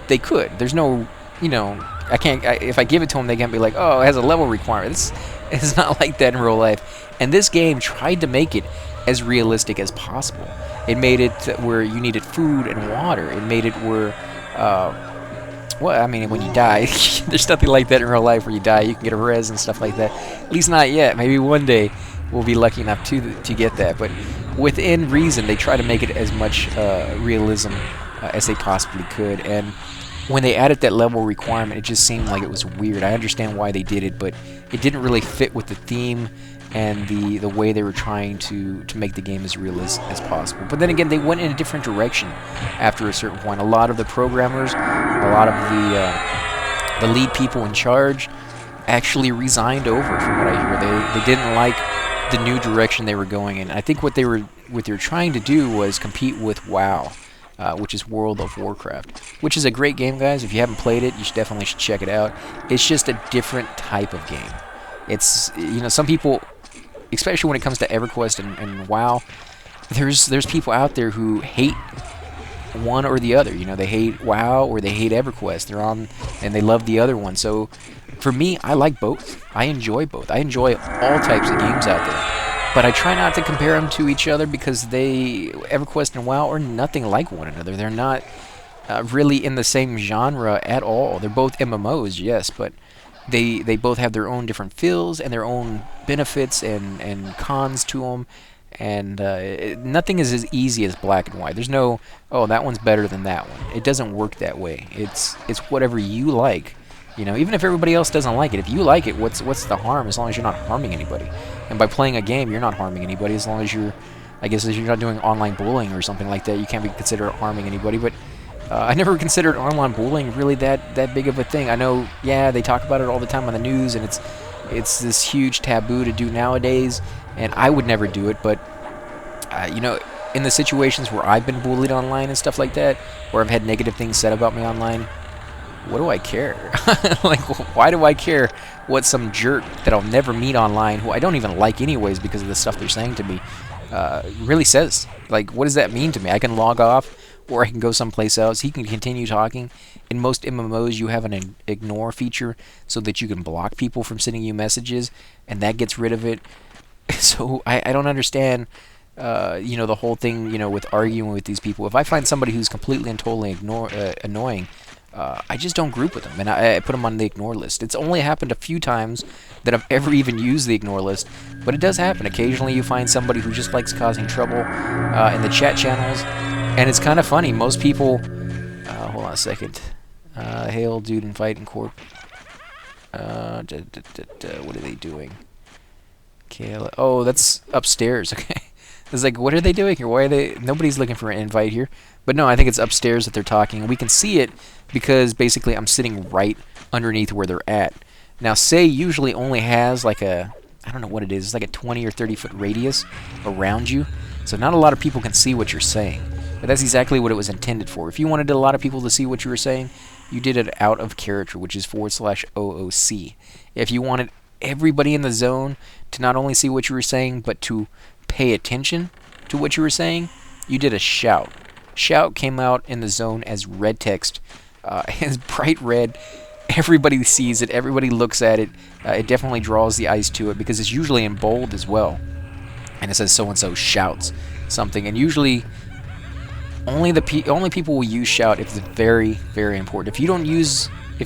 Speaker 1: they could. There's no, if I give it to them, they can't be like, oh, it has a level requirement. It's not like that in real life. And this game tried to make it as realistic as possible. It made it where you needed food and water. It made it where, when you die, there's nothing like that in real life. Where you die, you can get a res and stuff like that. At least not yet. Maybe one day we'll be lucky enough to get that. But within reason, they try to make it as much realism as they possibly could. And when they added that level requirement, it just seemed like it was weird. I understand why they did it, but it didn't really fit with the theme and the way they were trying to make the game as real as possible. But then again, they went in a different direction after a certain point. A lot of the programmers, a lot of the lead people in charge actually resigned over, from what I hear. They didn't like the new direction they were going in. I think what they were trying to do was compete with WoW, which is World of Warcraft, which is a great game, guys. If you haven't played it, you definitely should check it out. It's just a different type of game. It's, some people, especially when it comes to Everquest and WoW, there's people out there who hate one or the other. They hate WoW or they hate Everquest. They're on and they love the other one. So for me, I like both. I enjoy both. I enjoy all types of games out there. But I try not to compare them to each other, because Everquest and WoW are nothing like one another. They're not really in the same genre at all. They're both MMOs, yes, but they both have their own different feels and their own benefits and cons to them. and nothing is as easy as black and white. There's no, oh, that one's better than that one. It doesn't work that way. It's whatever you like. You know, even if everybody else doesn't like it, if you like it, what's the harm? As long as you're not harming anybody. And by playing a game, you're not harming anybody. As long as you're, I guess, as you're not doing online bullying or something like that, you can't be considered harming anybody. But I never considered online bullying really that big of a thing. I know, yeah, they talk about it all the time on the news, and it's this huge taboo to do nowadays. And I would never do it, but you know, in the situations where I've been bullied online and stuff like that, where I've had negative things said about me online, what do I care? Like, why do I care what some jerk that I'll never meet online, who I don't even like anyways because of the stuff they're saying to me, really says? Like, what does that mean to me? I can log off, or I can go someplace else. He can continue talking. In most MMOs, you have an ignore feature so that you can block people from sending you messages, and that gets rid of it. So I don't understand, you know, the whole thing, you know, with arguing with these people. If I find somebody who's completely and totally annoying, I just don't group with them, and I put them on the ignore list. It's only happened a few times that I've ever even used the ignore list, but it does happen. Occasionally you find somebody who just likes causing trouble in the chat channels, and it's kind of funny. Most people... hold on a second. Hail, dude, and fight in corp. What are they doing? Oh, that's upstairs. Okay. It's like, what are they doing here? Why are they... Nobody's looking for an invite here. But no, I think it's upstairs that they're talking. We can see it because basically I'm sitting right underneath where they're at. Now, Say usually only has like a... I don't know what it is. It's like a 20 or 30 foot radius around you. So not a lot of people can see what you're saying. But that's exactly what it was intended for. If you wanted a lot of people to see what you were saying, you did it out of character, which is /OOC. If you wanted everybody in the zone to not only see what you were saying, but to pay attention to what you were saying, you did a shout. Shout came out in the zone as red text. It's bright red. Everybody sees it. Everybody looks at it. It definitely draws the eyes to it because it's usually in bold as well. And it says so-and-so shouts something. And usually only people will use shout if it's very, very important. If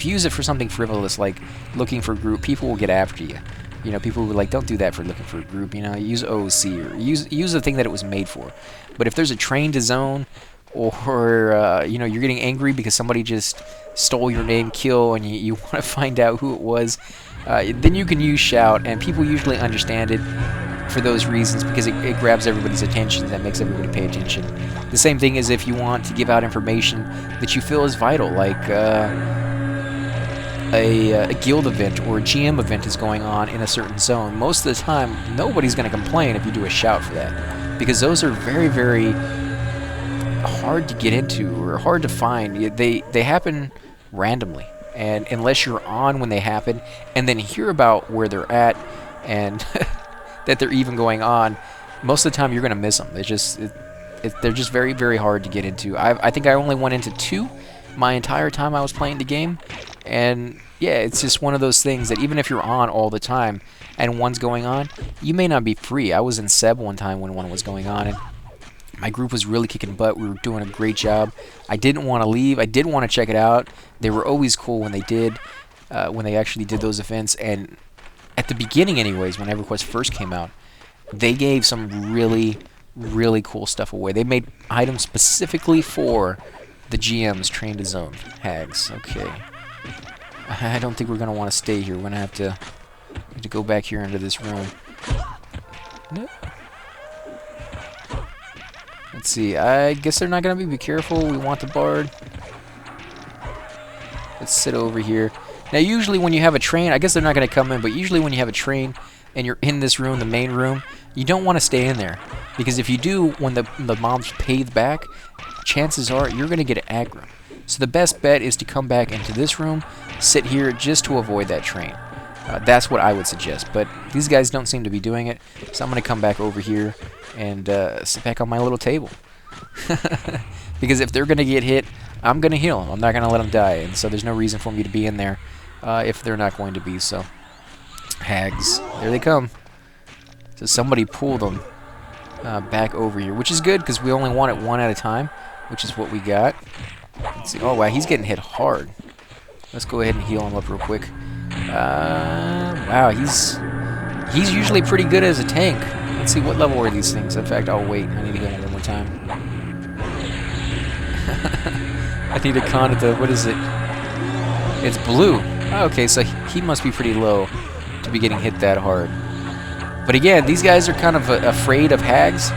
Speaker 1: you use it for something frivolous like looking for a group, people will get after you. You know, people will be like, don't do that for looking for a group. You know, use OOC or use the thing that it was made for. But if there's a train to zone, or you know, you're getting angry because somebody just stole your name kill and you want to find out who it was, then you can use shout, and people usually understand it for those reasons because it grabs everybody's attention. That makes everybody pay attention. The same thing as if you want to give out information that you feel is vital, like a guild event or a GM event is going on in a certain zone. Most of the time, nobody's going to complain if you do a shout for that, because those are very, very hard to get into or hard to find. They happen randomly, and unless you're on when they happen and then hear about where they're at and that they're even going on, most of the time you're going to miss them. They're just very, very hard to get into. I think I only went into 2 my entire time I was playing the game, and yeah, it's just one of those things that even if you're on all the time and one's going on, you may not be free. I was in Seb one time when one was going on, and my group was really kicking butt. We were doing a great job. I didn't want to leave. I did want to check it out. They were always cool when they did, when they actually did those events. And at the beginning anyways, when Everquest first came out, they gave some really, really cool stuff away. They made items specifically for the GM's Train to Zone hags. Okay. I don't think we're going to want to stay here. We're going to have to go back here into this room. Nope. Let's see. I guess they're not going to be careful. We want the bard. Let's sit over here. Now, usually when you have a train, I guess they're not going to come in, but usually when you have a train and you're in this room, the main room, you don't want to stay in there. Because if you do, when the mobs pave back, chances are you're going to get aggro. So the best bet is to come back into this room, sit here just to avoid that train. That's what I would suggest. But these guys don't seem to be doing it, so I'm going to come back over here and sit back on my little table. Because if they're going to get hit, I'm going to heal them. I'm not going to let them die. And so there's no reason for me to be in there if they're not going to be. So, hags. There they come. So somebody pulled them back over here, which is good because we only want it one at a time, which is what we got. Let's see. Oh, wow, he's getting hit hard. Let's go ahead and heal him up real quick. Wow, he's usually pretty good as a tank. Let's see, what level are these things? In fact, oh wait, I need to go one more time. I need a con at the, what is it? It's blue. Oh, okay, so he must be pretty low to be getting hit that hard. But again, these guys are kind of afraid of hags,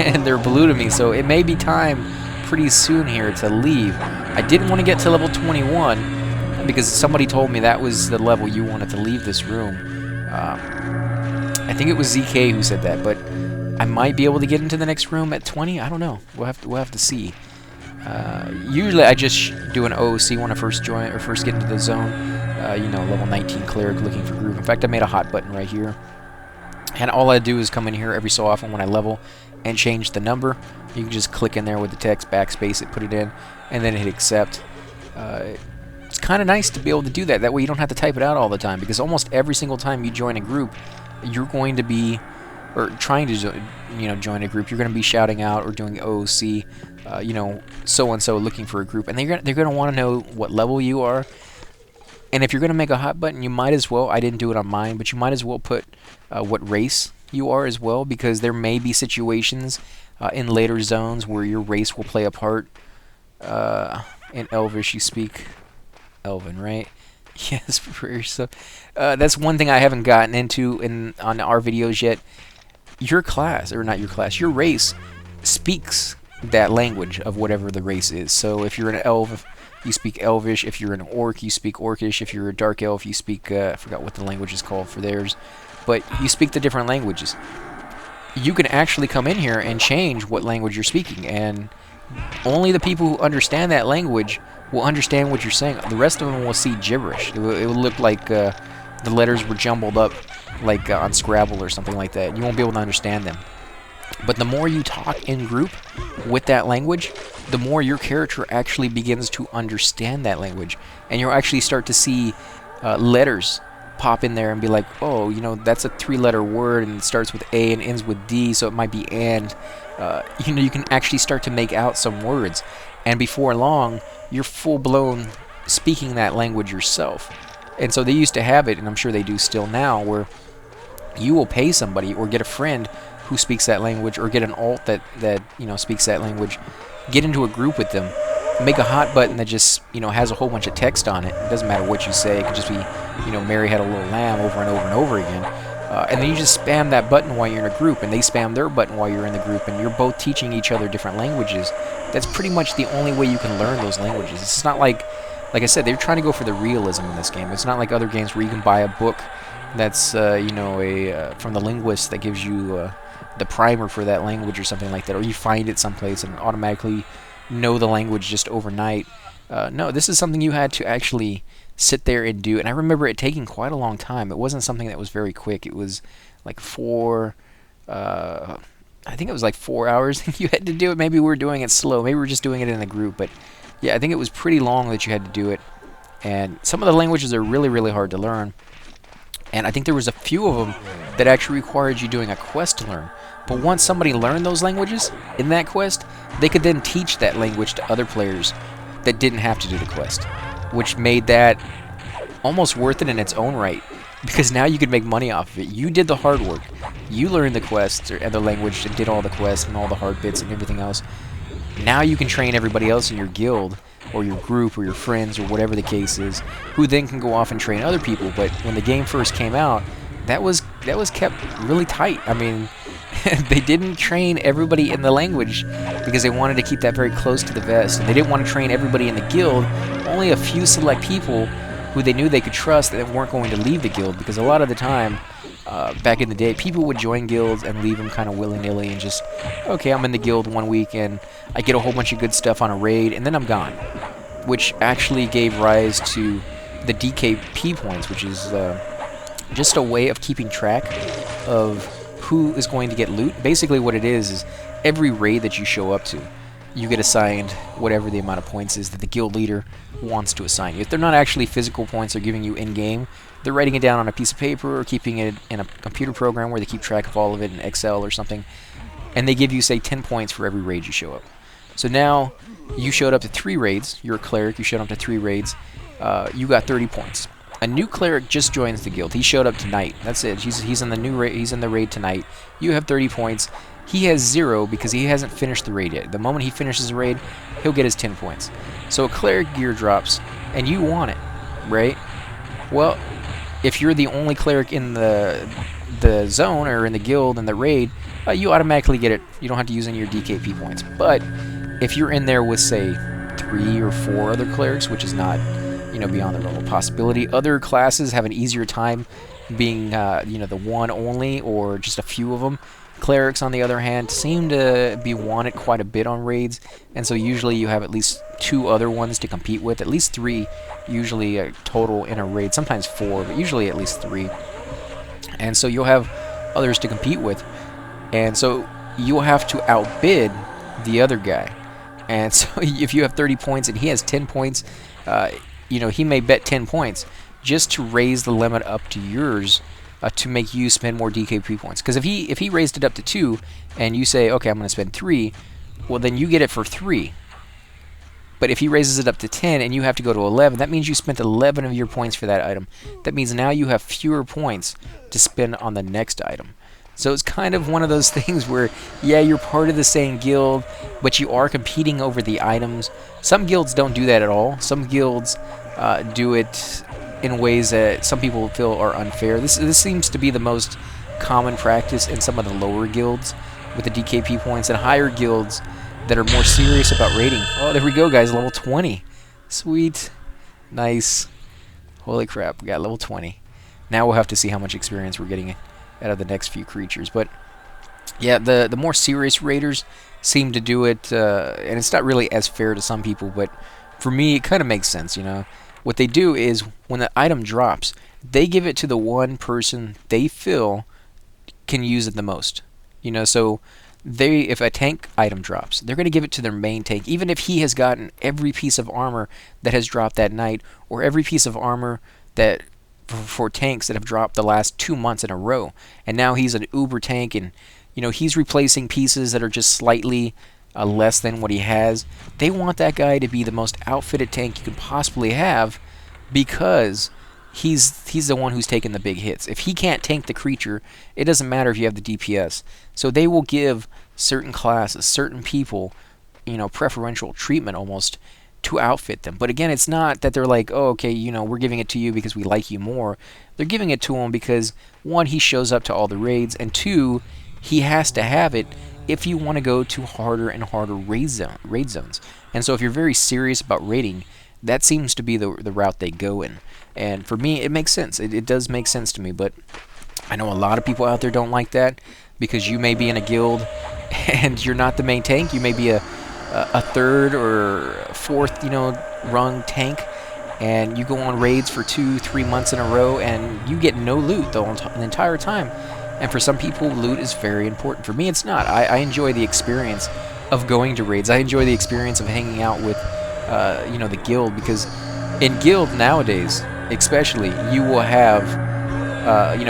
Speaker 1: and they're blue to me, so it may be time pretty soon here to leave. I didn't want to get to level 21, because somebody told me that was the level you wanted to leave this room. I think it was ZK who said that, but I might be able to get into the next room at 20. I don't know. We'll have to see. Usually I just do an OOC when I first join or first get into the zone. You know, level 19 cleric looking for group. In fact, I made a hot button right here, and all I do is come in here every so often when I level and change the number. You can just click in there with the text, backspace it, put it in, and then hit accept. It's kind of nice to be able to do that. That way you don't have to type it out all the time, because almost every single time you join a group, you're going to be, or trying to, you know, join a group, you're going to be shouting out or doing OOC, you know, so and so looking for a group, and they're going to want to know what level you are. And if you're going to make a hot button, you might as well, I didn't do it on mine, but you might as well put what race you are as well, because there may be situations in later zones where your race will play a part. In Elvish, you speak Elven, right? Yes, so that's one thing I haven't gotten into on our videos yet. Your class, or not your class, your race speaks that language of whatever the race is. So if you're an elf, you speak Elvish. If you're an orc, you speak Orcish. If you're a dark elf, you speak, I forgot what the language is called for theirs, but you speak the different languages. You can actually come in here and change what language you're speaking, and only the people who understand that language will understand what you're saying. The rest of them will see gibberish. It will look like the letters were jumbled up like on Scrabble or something like that. You won't be able to understand them. But the more you talk in group with that language, the more your character actually begins to understand that language. And you'll actually start to see letters pop in there and be like, oh, you know, that's a 3-letter word and it starts with A and ends with D, so it might be and. You know, you can actually start to make out some words. And before long, you're full-blown speaking that language yourself. And so they used to have it, and I'm sure they do still now, where you will pay somebody or get a friend who speaks that language, or get an alt that you know, speaks that language, get into a group with them, make a hot button that just, you know, has a whole bunch of text on it. It doesn't matter what you say. It could just be, you know, Mary had a little lamb over and over and over again. And then you just spam that button while you're in a group, and they spam their button while you're in the group, and you're both teaching each other different languages. That's pretty much the only way you can learn those languages. It's not like I said, they're trying to go for the realism in this game. It's not like other games where you can buy a book that's, you know, from the linguist that gives you the primer for that language or something like that, or you find it someplace and automatically know the language just overnight. No, this is something you had to actually sit there and do, and I remember it taking quite a long time. It wasn't something that was very quick. It was like I think it was like 4 hours you had to do it. Maybe we were doing it slow. Maybe we were just doing it in a group, but yeah, I think it was pretty long that you had to do it. And some of the languages are really, really hard to learn. And I think there was a few of them that actually required you doing a quest to learn. But once somebody learned those languages in that quest, they could then teach that language to other players that didn't have to do the quest, which made that almost worth it in its own right, because now you could make money off of it. You did the hard work. You learned the quest and the language and did all the quests and all the hard bits and everything else. Now you can train everybody else in your guild or your group or your friends or whatever the case is, who then can go off and train other people. But when the game first came out, that was kept really tight. I mean, they didn't train everybody in the language because they wanted to keep that very close to the vest, and they didn't want to train everybody in the guild. Only a few select people who they knew they could trust that weren't going to leave the guild, because a lot of the time, back in the day, people would join guilds and leave them kind of willy-nilly and just, okay, I'm in the guild 1 week and I get a whole bunch of good stuff on a raid and then I'm gone, which actually gave rise to the DKP points, which is just a way of keeping track of who is going to get loot. Basically what it is every raid that you show up to, you get assigned whatever the amount of points is that the guild leader wants to assign you. If they're not actually physical points they're giving you in-game, they're writing it down on a piece of paper or keeping it in a computer program where they keep track of all of it in Excel or something, and they give you, say, 10 points for every raid you show up. So now you showed up to 3 raids. You're a cleric. You showed up to 3 raids. You got 30 points. A new cleric just joins the guild. He showed up tonight. That's it. He's in the new raid. He's in the raid tonight. You have 30 points. He has 0 because he hasn't finished the raid yet. The moment he finishes the raid, he'll get his 10 points. So a cleric gear drops, and you want it, right? Well, if you're the only cleric in the zone or in the guild in the raid, you automatically get it. You don't have to use any of your DKP points. But if you're in there with, say, 3 or 4 other clerics, which is not, beyond the realm of possibility, other classes have an easier time being, the one only or just a few of them. Clerics, on the other hand, seem to be wanted quite a bit on raids, and so usually you have at least 2 other ones to compete with, at least 3, usually total in a raid, sometimes 4, but usually at least 3. And so you'll have others to compete with, and so you'll have to outbid the other guy. And so if you have 30 points and he has 10 points, he may bet 10 points just to raise the limit up to yours, to make you spend more DKP points. Because if he raised it up to 2 and you say, okay, I'm going to spend 3, well, then you get it for 3. But if he raises it up to 10 and you have to go to 11, that means you spent 11 of your points for that item. That means now you have fewer points to spend on the next item. So it's kind of one of those things where, yeah, you're part of the same guild, but you are competing over the items. Some guilds don't do that at all. Some guilds do it in ways that some people feel are unfair. This seems to be the most common practice in some of the lower guilds with the DKP points, and higher guilds that are more serious about raiding. Oh, there we go, guys, level 20. Sweet. Nice. Holy crap, we got level 20. Now we'll have to see how much experience we're getting out of the next few creatures. But yeah, the more serious raiders seem to do it, and it's not really as fair to some people, but for me it kind of makes sense. What they do is when the item drops, they give it to the one person they feel can use it the most. So if a tank item drops, they're going to give it to their main tank, even if he has gotten every piece of armor that has dropped that night, or every piece of armor that for tanks that have dropped the last 2 months in a row. And now he's an uber tank, and he's replacing pieces that are just slightly less than what he has. They want that guy to be the most outfitted tank you can possibly have, because he's the one who's taking the big hits. If he can't tank the creature, it doesn't matter if you have the DPS. So they will give certain classes, certain people, preferential treatment almost to outfit them. But again, it's not that they're like, oh, okay, we're giving it to you because we like you more. They're giving it to him because, 1, he shows up to all the raids, and 2, he has to have it if you want to go to harder and harder raid zones. And so if you're very serious about raiding, that seems to be the route they go in. And for me, it makes sense. It does make sense to me, but I know a lot of people out there don't like that, because you may be in a guild and you're not the main tank. You may be a 3rd or 4th, rung tank, and you go on raids for 2-3 months in a row and you get no loot the entire time. And for some people, loot is very important. For me, it's not. I enjoy the experience of going to raids. I enjoy the experience of hanging out with the guild, because in guild nowadays, especially, you will have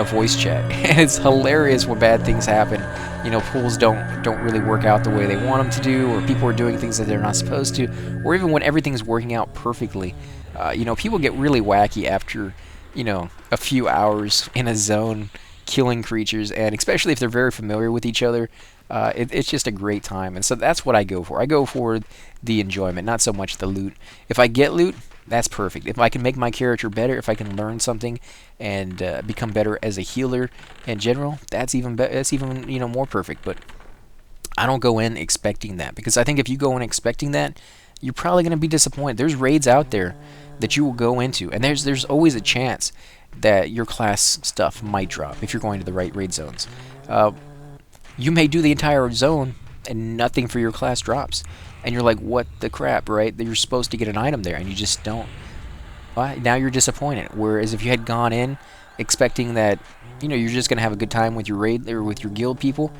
Speaker 1: voice chat. And it's hilarious when bad things happen. Pools don't really work out the way they want them to do, or people are doing things that they're not supposed to, or even when everything's working out perfectly. People get really wacky after a few hours in a zone killing creatures, and especially if they're very familiar with each other. It's just a great time, and so that's what I go for. I go for the enjoyment, not so much the loot. If I get loot, that's perfect. If I can make my character better, if I can learn something and become better as a healer in general, that's even more perfect. But I don't go in expecting that, because I think if you go in expecting that, you're probably going to be disappointed. There's raids out there that you will go into, and there's always a chance that your class stuff might drop if you're going to the right raid zones. You may do the entire zone and nothing for your class drops, and you're like, what the crap, right? That you're supposed to get an item there and you just don't. Well, now you're disappointed. Whereas if you had gone in expecting that you're just going to have a good time with your raid or with your guild people,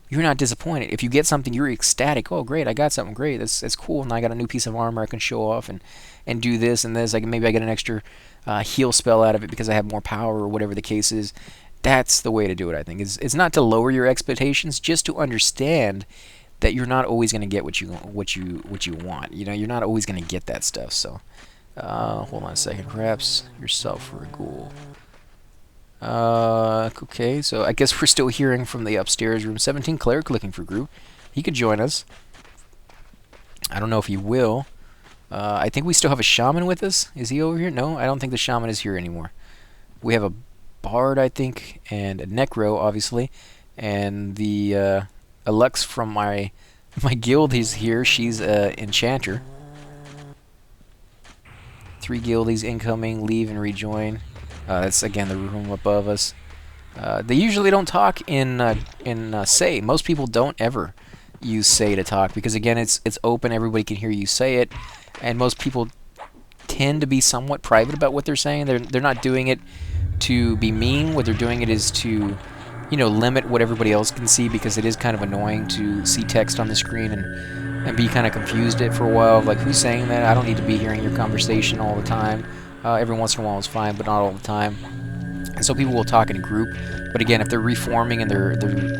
Speaker 1: you're not disappointed. If you get something, you're ecstatic. Oh, great, I got something great. That's cool. And I got a new piece of armor I can show off and do this and this. Maybe I get an extra heal spell out of it because I have more power, or whatever the case is. That's the way to do it, I think. It's not to lower your expectations, just to understand that you're not always going to get what you want. You're not always going to get that stuff. So Hold on a second. Perhaps yourself for a ghoul. Okay, so I guess we're still hearing from the upstairs room. 17 Cleric looking for group. He could join us. I don't know if he will. I think we still have a shaman with us. Is he over here? No, I don't think the shaman is here anymore. We have a bard, I think, and a necro, obviously, and the Alux from my guild is here. She's a enchanter. 3 guildies incoming. Leave and rejoin. That's again the room above us. They usually don't talk in say. Most people don't ever use say to talk because again it's open. Everybody can hear you say it, and most people tend to be somewhat private about what they're saying. They're not doing it to be mean. What they're doing it is to, you know, limit what everybody else can see because it is kind of annoying to see text on the screen and be kind of confused it for a while. Like, who's saying that? I don't need to be hearing your conversation all the time. Every once in a while is fine, but not all the time. And so people will talk in a group. But again, if they're reforming and they're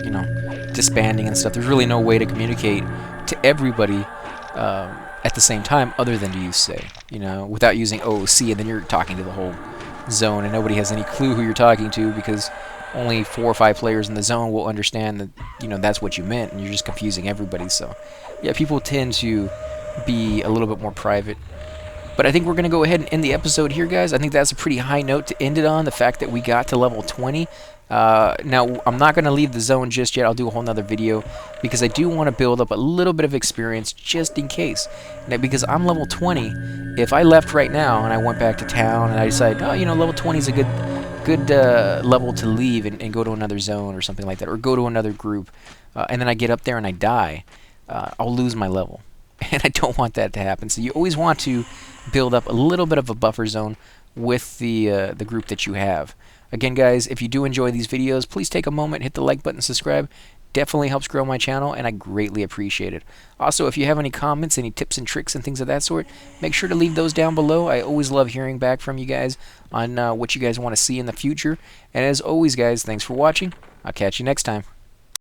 Speaker 1: you know, disbanding and stuff, there's really no way to communicate to everybody at the same time other than to use say, you know, without using OOC, and then you're talking to the whole zone and nobody has any clue who you're talking to because only 4 or 5 players in the zone will understand that, you know, that's what you meant, and you're just confusing everybody. So yeah, people tend to be a little bit more private. But I think we're going to go ahead and end the episode here, guys. I think that's a pretty high note to end it on, the fact that we got to level 20. Now, I'm not going to leave the zone just yet. I'll do a whole nother video because I do want to build up a little bit of experience just in case. Now, because I'm level 20, if I left right now and I went back to town and I decided, oh, you know, level 20 is a good level to leave and go to another zone or something like that, or go to another group, and then I get up there and I die, I'll lose my level. And I don't want that to happen. So you always want to build up a little bit of a buffer zone with the group that you have. Again, guys, if you do enjoy these videos, please take a moment, hit the like button, subscribe. Definitely helps grow my channel, and I greatly appreciate it. Also, if you have any comments, any tips and tricks and things of that sort, make sure to leave those down below. I always love hearing back from you guys on what you guys want to see in the future. And as always, guys, thanks for watching. I'll catch you next time.